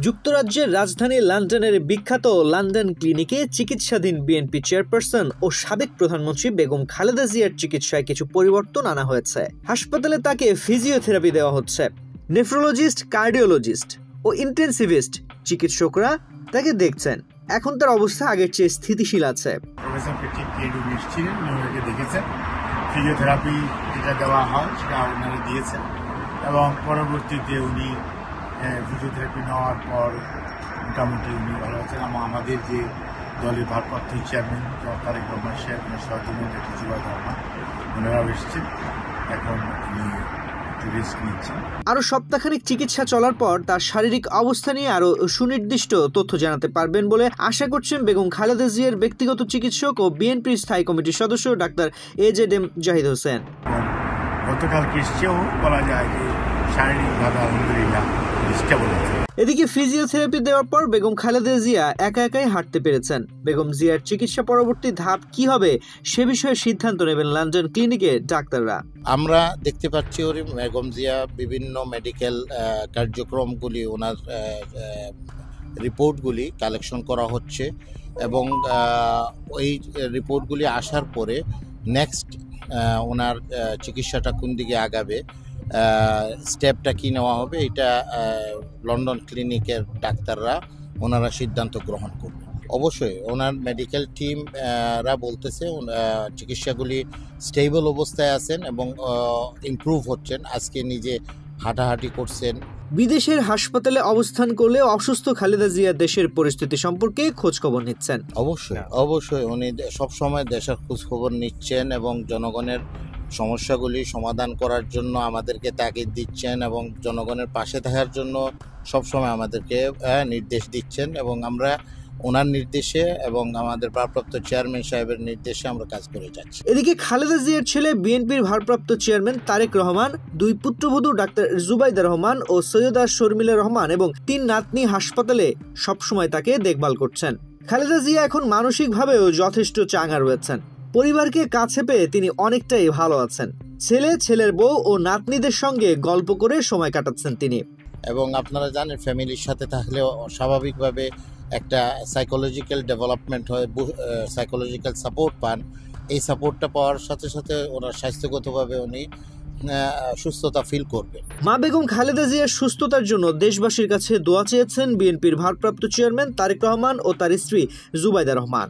যুক্তরাজ্যের রাজধানী লন্ডনের বিখ্যাত লন্ডন ক্লিনিকে চিকিৎসাধীন বিএনপি চেয়ারপারসন ও সাবেক প্রধানমন্ত্রী বেগম খালেদা জিয়ার চিকিৎসায় কিছু পরিবর্তন আনা হয়েছে। হাসপাতালে তাকে ফিজিওথেরাপি দেওয়া হচ্ছে। নেফ্রোলজিস্ট, কার্ডিওলজিস্ট ও ইন্টেনসিভিস্ট চিকিৎসকরা তাকে দেখছেন। এখন তার অবস্থা আগের চেয়ে স্থিতিশীল আছে। ফিজিওথেরাপি যেটা দেওয়া হয় সেটা ওনারা দিয়েছেন এবং পরবর্তীতে উনি ফিজিওথেরাপি নেওয়ার পর মোটামুটি উনি ভালো আছেন। আমাদের যে দলের ভারপ্রাপ্ত চেয়ারম্যান তারেক রহমান সাহেব, সহযোগী জুবাইর রহমান, ওনারাও এসেছেন। এখন উনি আরো সপ্তাহখানিক চিকিৎসা চলার পর তার শারীরিক অবস্থা নিয়ে আরো সুনির্দিষ্ট তথ্য জানাতে পারবেন বলে আশা করছেন বেগম খালেদা জিয়ার ব্যক্তিগত চিকিৎসক ও বিএনপির স্থায়ী কমিটির সদস্য ডাক্তার AZM জাহিদ হোসেন। গতকাল কৃষ্ণেও বলা যায় যে শারীরিকভাবে আলহামদুলিল্লাহ স্টেবল আছে। এদিকে ফিজিওথেরাপি দেওয়ার পর বেগম খালেদা জিয়া একা একাই হাঁটতে পেরেছেন। বেগম জিয়ার চিকিৎসা পরবর্তী ধাপ কি হবে সে বিষয়ে সিদ্ধান্ত নেবেন লন্ডন ক্লিনিকে ডাক্তাররা। আমরা দেখতে পাচ্ছি বেগম জিয়া বিভিন্ন মেডিকেল কার্যক্রমগুলি, ওনার রিপোর্টগুলি কালেকশন করা হচ্ছে এবং ওই রিপোর্টগুলি আসার পরে নেক্সট ওনার চিকিৎসাটা কোন দিকে আগাবে, স্টেপটা কি নেওয়া হবে, এটা লন্ডন ক্লিনিকের ডাক্তাররা ওনারা সিদ্ধান্ত গ্রহণ করবে। অবশ্যই ওনার মেডিকেল টিমরা বলতেছে চিকিৎসাগুলি স্টেবল অবস্থায় আছেন এবং ইমপ্রুভ হচ্ছেন। আজকে নিজে হাঁটাহাঁটি করছেন। বিদেশের হাসপাতালে অবস্থান করলে অসুস্থ খালেদা জিয়া দেশের পরিস্থিতি সম্পর্কে খোঁজখবর নিচ্ছেন। অবশ্যই উনি সবসময় দেশের খোঁজখবর নিচ্ছেন এবং জনগণের সমস্যাগুলি সমাধান করার জন্য আমাদেরকে তাগিদ দিচ্ছেন এবং জনগণের পাশে থাকার জন্য সবসময় আমাদেরকে নির্দেশ দিচ্ছেন এবং আমরা ওনার নির্দেশে এবং আমাদের ভারপ্রাপ্ত চেয়ারম্যান সাহেবের নির্দেশে আমরা কাজ করে যাচ্ছি। এদিকে খালেদা জিয়ার ছেলে বিএনপির ভারপ্রাপ্ত চেয়ারম্যান তারেক রহমান, দুই পুত্রবধূ ডাক্তার জুবাইদা রহমান ও সৈয়দা শর্মিলা রহমান এবং 3 নাতনি হাসপাতালে সবসময় তাকে দেখভাল করছেন। খালেদা জিয়া এখন মানসিকভাবেও যথেষ্ট চাঙ্গা রয়েছেন। পরিবারকে কাছে পেয়ে তিনি অনেকটাই ভালো আছেন। ছেলের বউ ও নাতনিদের সঙ্গে গল্প করে সময় কাটাচ্ছেন তিনি। এবং আপনারা জানেন ফ্যামিলির সাথে থাকলে স্বাভাবিকভাবে একটা সাইকোলজিক্যাল ডেভেলপমেন্ট হয়, সাইকোলজিক্যাল সাপোর্ট পান। এই সাপোর্টটা পাওয়ার সাথে সাথে ওনার স্বাস্থ্যগতভাবে উনি সুস্থতা ফিল করবেন। মা বেগম খালেদা জিয়ার সুস্থতার জন্য দেশবাসীর কাছে দোয়া চেয়েছেন বিএনপির ভারপ্রাপ্ত চেয়ারম্যান তারেক রহমান ও তার স্ত্রী জুবাইদা রহমান।